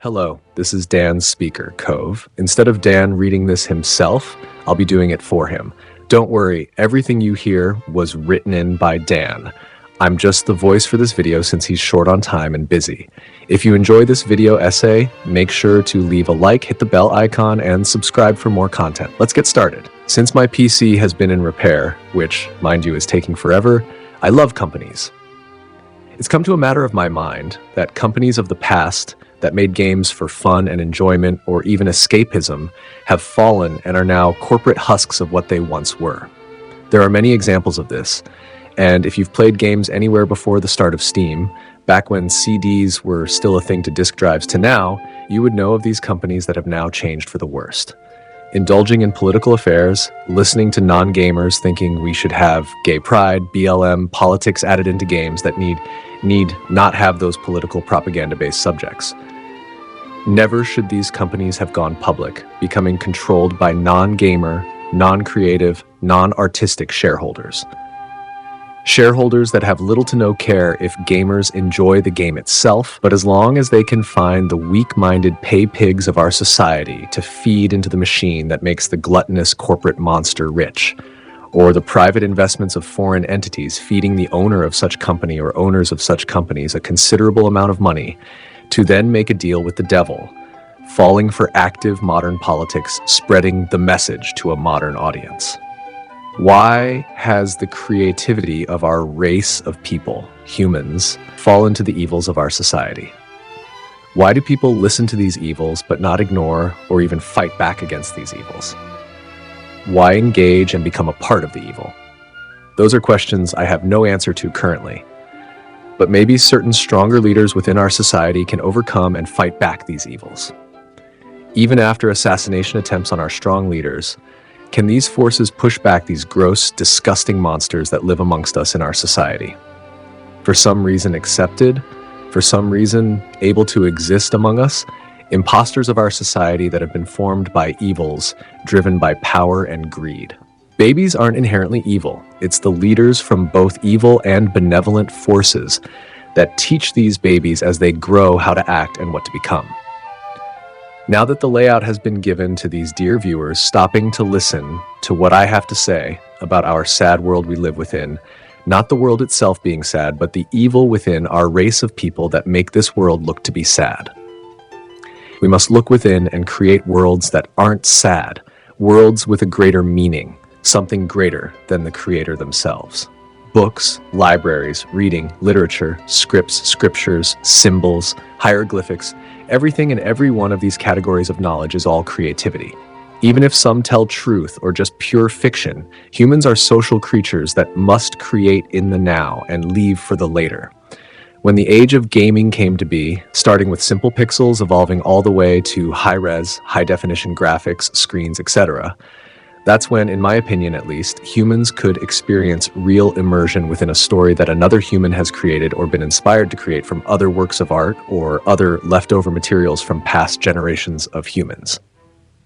Hello, this is Dan's speaker, Cove. Instead of Dan reading this himself, I'll be doing it for him. Don't worry, everything you hear was written in by Dan. I'm just the voice for this video since he's short on time and busy. If you enjoy this video essay, make sure to leave a like, hit the bell icon, and subscribe for more content. Let's get started. Since my PC has been in repair, which, mind you, is taking forever, I love companies. It's come to a matter of my mind that companies of the past that made games for fun and enjoyment or even escapism have fallen and are now corporate husks of what they once were. There are many examples of this, and if you've played games anywhere before the start of Steam, back when CDs were still a thing to disk drives to now, you would know of these companies that have now changed for the worst. Indulging in political affairs, listening to non-gamers thinking we should have gay pride, BLM, politics added into games that need not have those political propaganda-based subjects. Never should these companies have gone public, becoming controlled by non-gamer, non-creative, non-artistic shareholders. Shareholders that have little to no care if gamers enjoy the game itself, but as long as they can find the weak-minded pay pigs of our society to feed into the machine that makes the gluttonous corporate monster rich, or the private investments of foreign entities feeding the owner of such company or owners of such companies a considerable amount of money to then make a deal with the devil, falling for active modern politics, spreading the message to a modern audience. Why has the creativity of our race of people, humans, fallen to the evils of our society? Why do people listen to these evils but not ignore or even fight back against these evils? Why engage and become a part of the evil? Those are questions I have no answer to currently. But maybe certain stronger leaders within our society can overcome and fight back these evils. Even after assassination attempts on our strong leaders, can these forces push back these gross, disgusting monsters that live amongst us in our society? For some reason accepted, for some reason able to exist among us, imposters of our society that have been formed by evils driven by power and greed. Babies aren't inherently evil. It's the leaders from both evil and benevolent forces that teach these babies as they grow how to act and what to become. Now that the layout has been given to these dear viewers stopping to listen to what I have to say about our sad world we live within, not the world itself being sad, but the evil within our race of people that make this world look to be sad. We must look within and create worlds that aren't sad, worlds with a greater meaning, something greater than the creator themselves. Books, libraries, reading, literature, scripts, scriptures, symbols, hieroglyphics, everything in every one of these categories of knowledge is all creativity. Even if some tell truth or just pure fiction, humans are social creatures that must create in the now and leave for the later. When the age of gaming came to be, starting with simple pixels evolving all the way to high-res, high-definition graphics, screens, etc., that's when, in my opinion at least, humans could experience real immersion within a story that another human has created or been inspired to create from other works of art or other leftover materials from past generations of humans.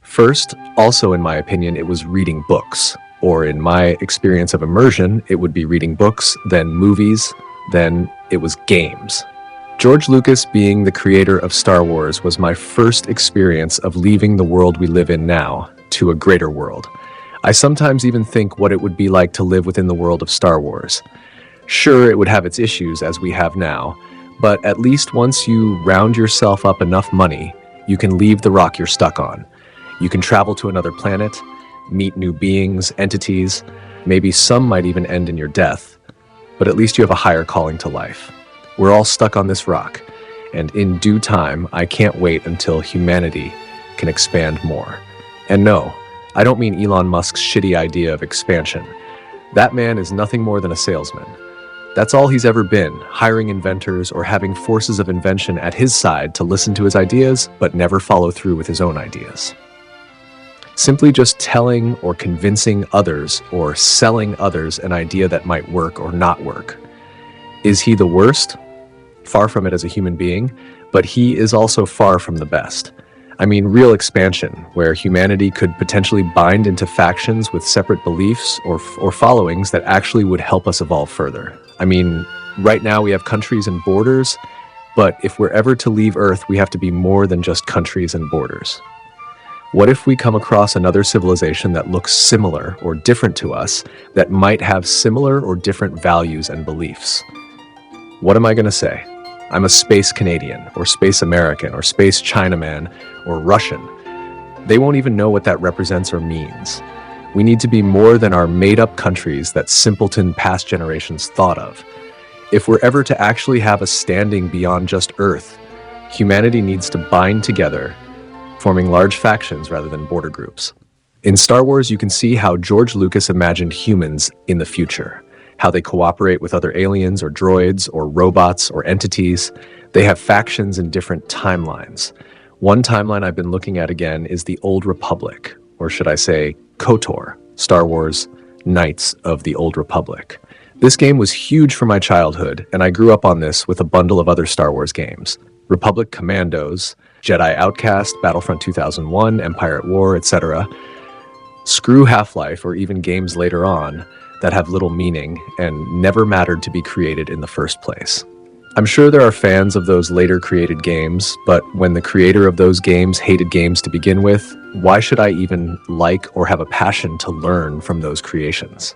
First, also in my opinion, it was reading books, or in my experience of immersion, it would be reading books, then movies, then it was games. George Lucas, being the creator of Star Wars, was my first experience of leaving the world we live in now to a greater world. I sometimes even think what it would be like to live within the world of Star Wars. Sure, it would have its issues as we have now, but at least once you round yourself up enough money, you can leave the rock you're stuck on. You can travel to another planet, meet new beings, entities, maybe some might even end in your death, but at least you have a higher calling to life. We're all stuck on this rock, and in due time, I can't wait until humanity can expand more. And no, I don't mean Elon Musk's shitty idea of expansion. That man is nothing more than a salesman. That's all he's ever been, hiring inventors or having forces of invention at his side to listen to his ideas, but never follow through with his own ideas. Simply just telling or convincing others or selling others an idea that might work or not work. Is he the worst? Far from it as a human being, but he is also far from the best. I mean real expansion, where humanity could potentially bind into factions with separate beliefs or followings that actually would help us evolve further. I mean, right now we have countries and borders But if we're ever to leave Earth, we have to be more than just countries and borders. What if we come across another civilization that looks similar or different to us, that might have similar or different values and beliefs? What am I going to say? I'm a space Canadian, or space American, or space Chinaman, or Russian. They won't even know what that represents or means. We need to be more than our made-up countries that simpleton past generations thought of. If we're ever to actually have a standing beyond just Earth, humanity needs to bind together, forming large factions rather than border groups. In Star Wars, you can see how George Lucas imagined humans in the future, how they cooperate with other aliens or droids or robots or entities. They have factions in different timelines. One timeline I've been looking at again is the Old Republic, or should I say KOTOR, Star Wars Knights of the Old Republic. This game was huge for my childhood, and I grew up on this with a bundle of other Star Wars games. Republic Commandos, Jedi Outcast, Battlefront 2001, Empire at War, etc. Screw Half-Life or even games later on that have little meaning and never mattered to be created in the first place. I'm sure there are fans of those later created games, but when the creator of those games hated games to begin with, why should I even like or have a passion to learn from those creations?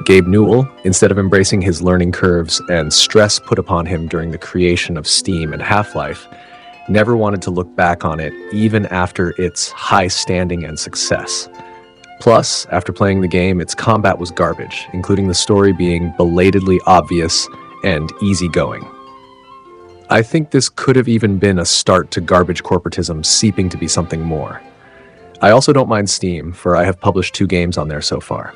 Gabe Newell, instead of embracing his learning curves and stress put upon him during the creation of Steam and Half-Life, never wanted to look back on it even after its high standing and success. Plus, after playing the game, its combat was garbage, including the story being belatedly obvious and easygoing. I think this could have even been a start to garbage corporatism seeping to be something more. I also don't mind Steam, for I have published 2 games on there so far.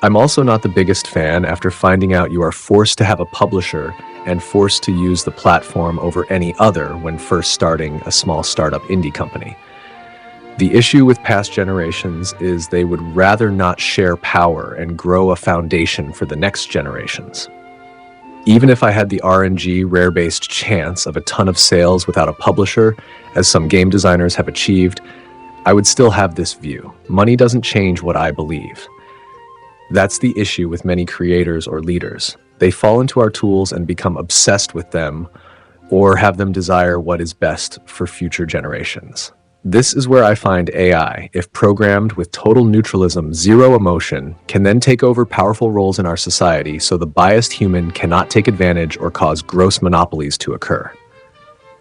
I'm also not the biggest fan after finding out you are forced to have a publisher and forced to use the platform over any other when first starting a small startup indie company. The issue with past generations is they would rather not share power and grow a foundation for the next generations. Even if I had the RNG rare-based chance of a ton of sales without a publisher, as some game designers have achieved, I would still have this view. Money doesn't change what I believe. That's the issue with many creators or leaders. They fall into our tools and become obsessed with them, or have them desire what is best for future generations. This is where I find AI, if programmed with total neutralism, zero emotion, can then take over powerful roles in our society so the biased human cannot take advantage or cause gross monopolies to occur.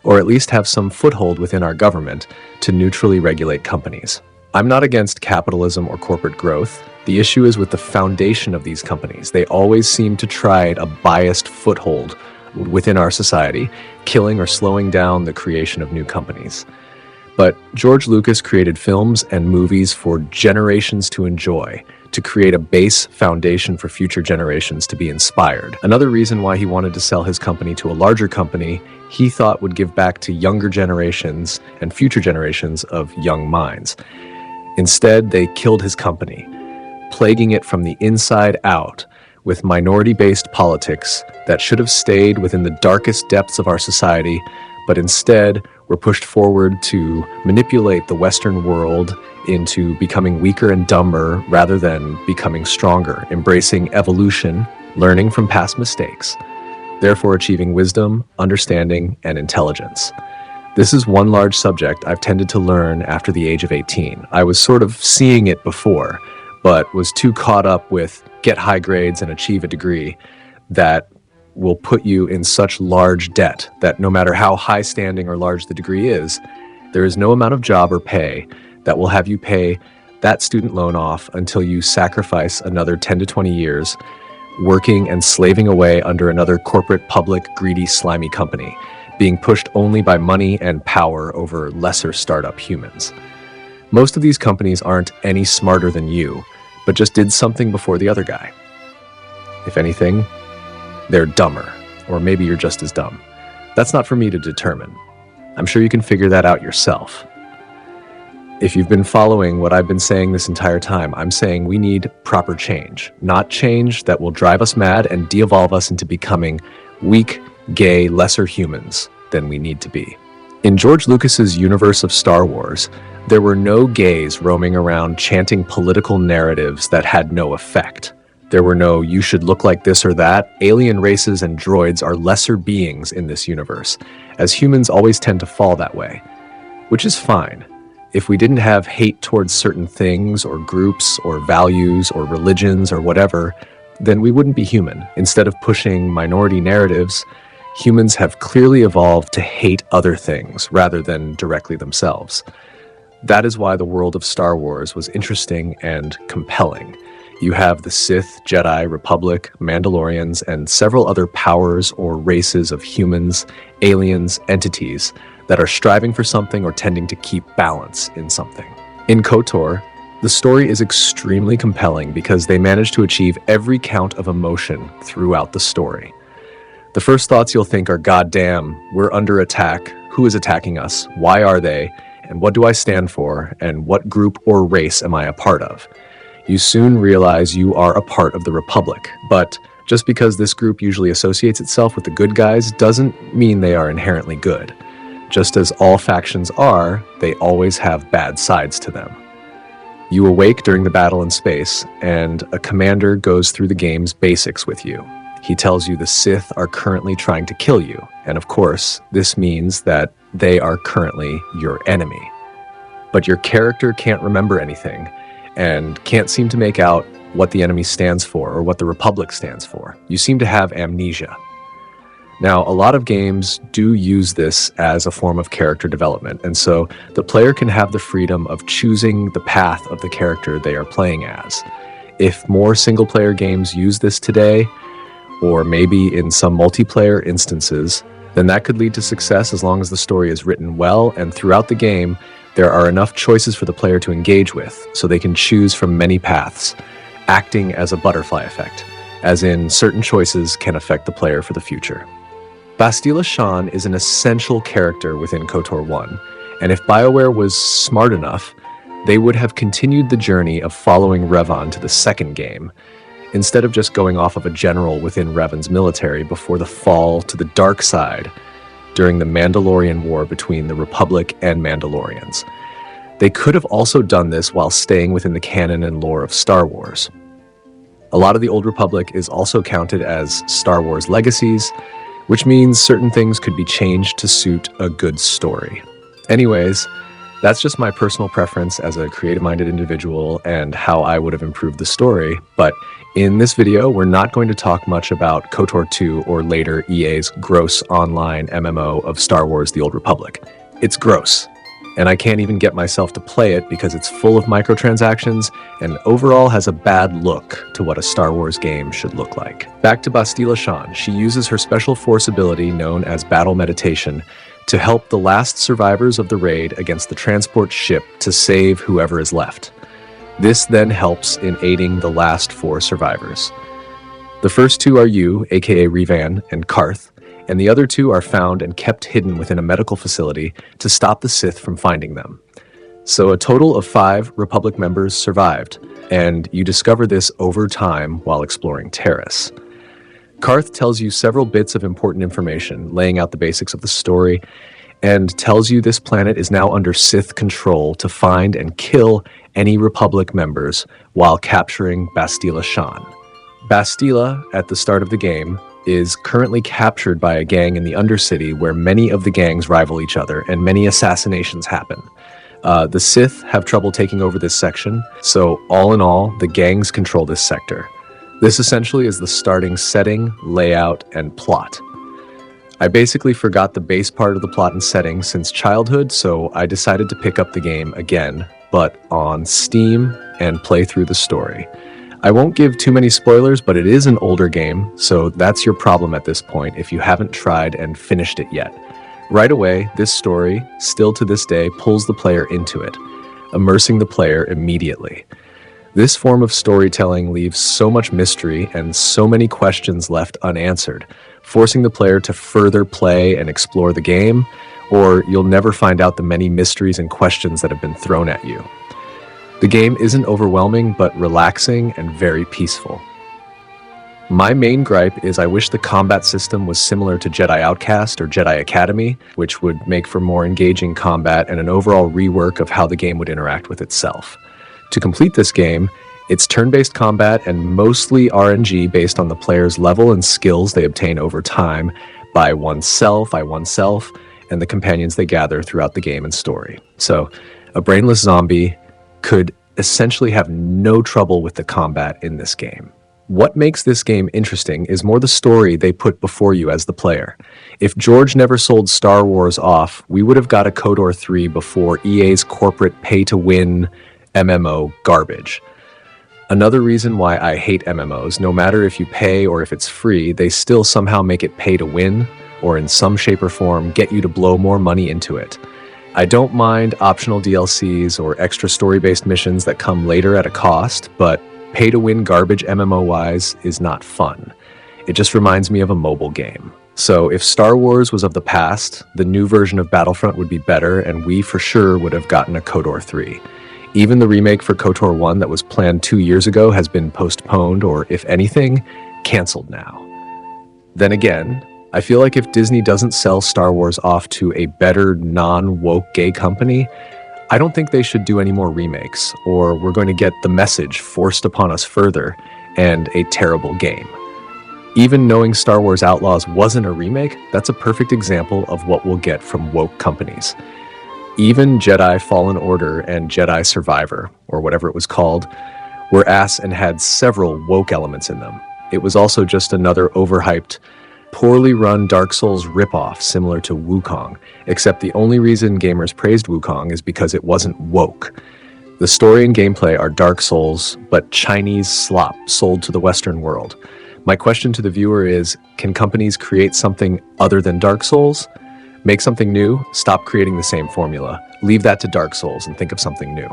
Or at least have some foothold within our government to neutrally regulate companies. I'm not against capitalism or corporate growth. The issue is with the foundation of these companies. They always seem to trade a biased foothold within our society, killing or slowing down the creation of new companies. But George Lucas created films and movies for generations to enjoy, to create a base foundation for future generations to be inspired. Another reason why he wanted to sell his company to a larger company he thought would give back to younger generations and future generations of young minds. Instead, they killed his company, plaguing it from the inside out with minority-based politics that should have stayed within the darkest depths of our society, but instead were pushed forward to manipulate the Western world into becoming weaker and dumber rather than becoming stronger, embracing evolution, learning from past mistakes, therefore achieving wisdom, understanding, and intelligence. This is one large subject I've tended to learn after the age of 18. I was sort of seeing it before, but was too caught up with get high grades and achieve a degree that will put you in such large debt that no matter how high standing or large the degree is, there is no amount of job or pay that will have you pay that student loan off until you sacrifice another 10 to 20 years working and slaving away under another corporate, public, greedy, slimy company, being pushed only by money and power over lesser startup humans. Most of these companies aren't any smarter than you, but just did something before the other guy. If anything, they're dumber, or maybe you're just as dumb. That's not for me to determine. I'm sure you can figure that out yourself. If you've been following what I've been saying this entire time, I'm saying we need proper change, not change that will drive us mad and de-evolve us into becoming weak, gay, lesser humans than we need to be. In George Lucas's universe of Star Wars, there were no gays roaming around chanting political narratives that had no effect. There were no "you should look like this or that." Alien races and droids are lesser beings in this universe, as humans always tend to fall that way. Which is fine. If we didn't have hate towards certain things or groups or values or religions or whatever, then we wouldn't be human. Instead of pushing minority narratives, humans have clearly evolved to hate other things rather than directly themselves. That is why the world of Star Wars was interesting and compelling. You have the Sith, Jedi, Republic, Mandalorians, and several other powers or races of humans, aliens, entities that are striving for something or tending to keep balance in something. In KOTOR, the story is extremely compelling because they manage to achieve every count of emotion throughout the story. The first thoughts you'll think are, "God damn, we're under attack. Who is attacking us? Why are they? And what do I stand for? And what group or race am I a part of?" You soon realize you are a part of the Republic, but just because this group usually associates itself with the good guys doesn't mean they are inherently good. Just as all factions are, they always have bad sides to them. You awake during the battle in space, and a commander goes through the game's basics with you. He tells you the Sith are currently trying to kill you, and of course, this means that they are currently your enemy. But your character can't remember anything, and can't seem to make out what the enemy stands for or what the Republic stands for. You seem to have amnesia. Now, a lot of games do use this as a form of character development, and so the player can have the freedom of choosing the path of the character they are playing as. If more single-player games use this today, or maybe in some multiplayer instances, then that could lead to success as long as the story is written well, and throughout the game, there are enough choices for the player to engage with, so they can choose from many paths, acting as a butterfly effect, as in certain choices can affect the player for the future. Bastila Shan is an essential character within KOTOR 1, and if BioWare was smart enough, they would have continued the journey of following Revan to the second game, instead of just going off of a general within Revan's military before the fall to the dark side during the Mandalorian War between the Republic and Mandalorians. They could have also done this while staying within the canon and lore of Star Wars. A lot of the Old Republic is also counted as Star Wars legacies, which means certain things could be changed to suit a good story. Anyways, that's just my personal preference as a creative-minded individual and how I would have improved the story, but in this video, we're not going to talk much about KOTOR 2 or later EA's gross online MMO of Star Wars The Old Republic. It's gross, and I can't even get myself to play it because it's full of microtransactions and overall has a bad look to what a Star Wars game should look like. Back to Bastila Shan, she uses her special force ability known as Battle Meditation to help the last survivors of the raid against the transport ship to save whoever is left. This then helps in aiding the last 4 survivors. The first 2 are you, aka Revan, and Karth, and the other 2 are found and kept hidden within a medical facility to stop the Sith from finding them. So a total of 5 Republic members survived, and you discover this over time while exploring Terrace. Karth tells you several bits of important information, laying out the basics of the story, and tells you this planet is now under Sith control to find and kill any Republic members while capturing Bastila Shan. Bastila, at the start of the game, is currently captured by a gang in the Undercity where many of the gangs rival each other and many assassinations happen. The Sith have trouble taking over this section, so all in all, the gangs control this sector. This essentially is the starting setting, layout, and plot. I basically forgot the base part of the plot and setting since childhood, so I decided to pick up the game again, but on Steam, and play through the story. I won't give too many spoilers, but it is an older game, so that's your problem at this point if you haven't tried and finished it yet. Right away, this story, still to this day, pulls the player into it, immersing the player immediately. This form of storytelling leaves so much mystery and so many questions left unanswered, forcing the player to further play and explore the game, or you'll never find out the many mysteries and questions that have been thrown at you. The game isn't overwhelming, but relaxing and very peaceful. My main gripe is I wish the combat system was similar to Jedi Outcast or Jedi Academy, which would make for more engaging combat and an overall rework of how the game would interact with itself. To complete this game, It's turn-based combat and mostly RNG based on the player's level and skills they obtain over time by oneself, and the companions they gather throughout the game and story. So, a brainless zombie could essentially have no trouble with the combat in this game. What makes this game interesting is more the story they put before you as the player. If George never sold Star Wars off, we would have got a KOTOR 3 before EA's corporate pay-to-win MMO garbage. Another reason why I hate MMOs, no matter if you pay or if it's free, they still somehow make it pay to win, or in some shape or form get you to blow more money into it. I don't mind optional DLCs or extra story-based missions that come later at a cost, but pay-to-win garbage MMO-wise is not fun. It just reminds me of a mobile game. So if Star Wars was of the past, the new version of Battlefront would be better, and we for sure would have gotten a KOTOR 3. Even the remake for KOTOR 1 that was planned 2 years ago has been postponed, or if anything, canceled now. Then again, I feel like if Disney doesn't sell Star Wars off to a better non-woke gay company, I don't think they should do any more remakes, or we're going to get the message forced upon us further and a terrible game. Even knowing Star Wars Outlaws wasn't a remake, that's a perfect example of what we'll get from woke companies. Even Jedi Fallen Order and Jedi Survivor, or whatever it was called, were ass and had several woke elements in them. It was also just another overhyped, poorly run Dark Souls ripoff similar to Wukong, except the only reason gamers praised Wukong is because it wasn't woke. The story and gameplay are Dark Souls, but Chinese slop sold to the Western world. My question to the viewer is, can companies create something other than Dark Souls? Make something new, stop creating the same formula. Leave that to Dark Souls and think of something new.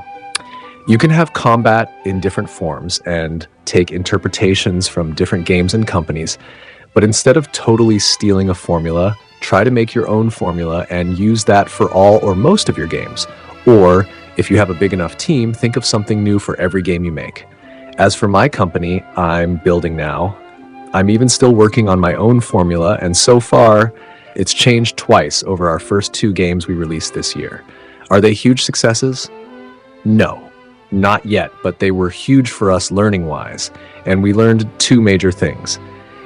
You can have combat in different forms and take interpretations from different games and companies, but instead of totally stealing a formula, try to make your own formula and use that for all or most of your games. Or, if you have a big enough team, think of something new for every game you make. As for my company I'm building now, I'm even still working on my own formula, and so far, it's changed twice over our first 2 games we released this year. Are they huge successes? No, not yet, but they were huge for us learning-wise, and we learned 2 major things.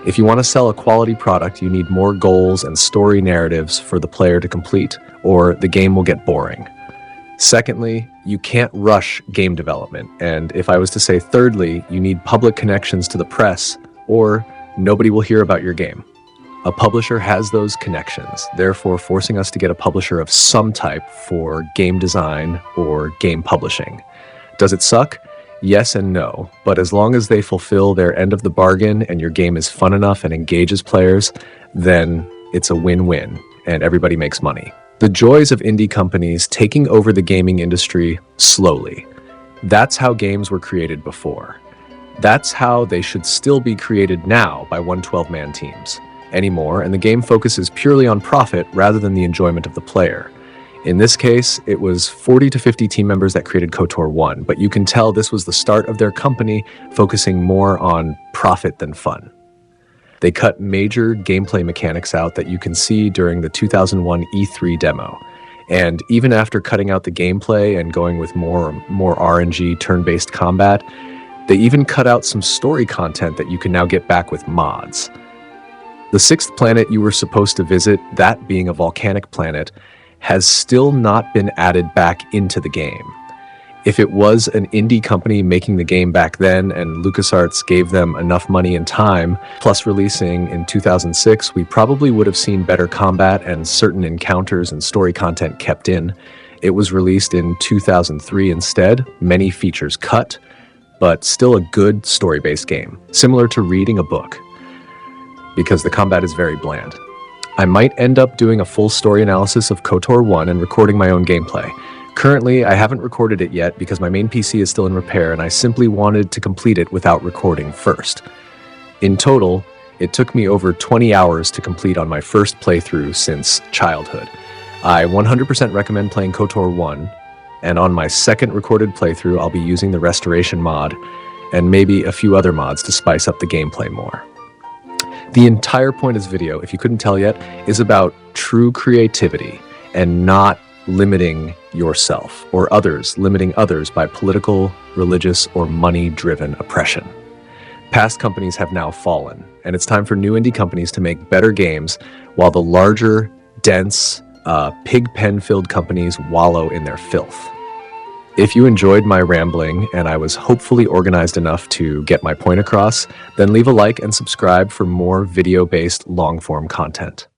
If you want to sell a quality product, you need more goals and story narratives for the player to complete, or the game will get boring. Secondly, you can't rush game development, and if I was to say thirdly, you need public connections to the press, or nobody will hear about your game. A publisher has those connections, therefore forcing us to get a publisher of some type for game design or game publishing. Does it suck? Yes and no, but as long as they fulfill their end of the bargain and your game is fun enough and engages players, then it's a win-win and everybody makes money. The joys of indie companies taking over the gaming industry slowly. That's how games were created before. That's how they should still be created now by 112-man teams anymore, and the game focuses purely on profit rather than the enjoyment of the player. In this case, it was 40 to 50 team members that created KOTOR 1, but you can tell this was the start of their company focusing more on profit than fun. They cut major gameplay mechanics out that you can see during the 2001 E3 demo. And even after cutting out the gameplay and going with more RNG turn-based combat, they even cut out some story content that you can now get back with mods. The 6th planet you were supposed to visit, that being a volcanic planet, has still not been added back into the game. If it was an indie company making the game back then and LucasArts gave them enough money and time, plus releasing in 2006, we probably would have seen better combat and certain encounters and story content kept in. It was released in 2003 instead, many features cut, but still a good story-based game, similar to reading a book, because the combat is very bland. I might end up doing a full story analysis of KOTOR 1 and recording my own gameplay. Currently, I haven't recorded it yet because my main PC is still in repair and I simply wanted to complete it without recording first. In total, it took me over 20 hours to complete on my first playthrough since childhood. I 100% recommend playing KOTOR 1, and on my second recorded playthrough, I'll be using the restoration mod and maybe a few other mods to spice up the gameplay more. The entire point of this video, if you couldn't tell yet, is about true creativity and not limiting yourself or others limiting others by political, religious, or money-driven oppression. Past companies have now fallen, and it's time for new indie companies to make better games while the larger, dense, pig pen-filled companies wallow in their filth. If you enjoyed my rambling and I was hopefully organized enough to get my point across, then leave a like and subscribe for more video-based long-form content.